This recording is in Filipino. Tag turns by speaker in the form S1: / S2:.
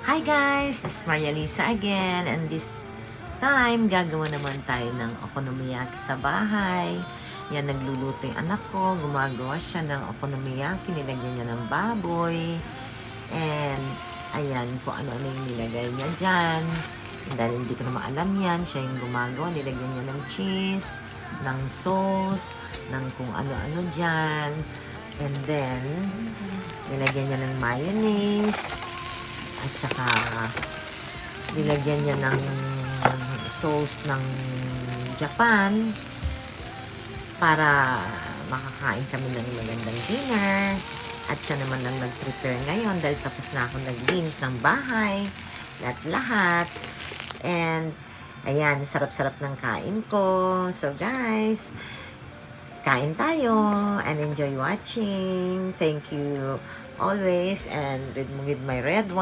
S1: Hi guys! This is Maria Lisa again, and this time gagawa naman tayo ng okonomiyaki sa bahay. Yan, nagluluto yung anak ko, gumagawa siya ng okonomiyaki, nilagyan niya ng baboy, and ayan, kung ano-ano yung nilagay niya dyan. Dahil hindi ko naman alam yan, siya yung gumagawa, nilagyan niya ng cheese, ng sauce, ng kung ano-ano dyan, and then nilagyan niya ng mayonnaise, at saka nilagyan niya ng sauce ng Japan para makakain kami ng magandang dinner. At siya naman ang nag-prepare ngayon dahil tapos na ako naglinis ng bahay at lahat. And ayan, sarap-sarap ng kain ko. So guys, kain tayo and enjoy watching. Thank you always, and with my red one.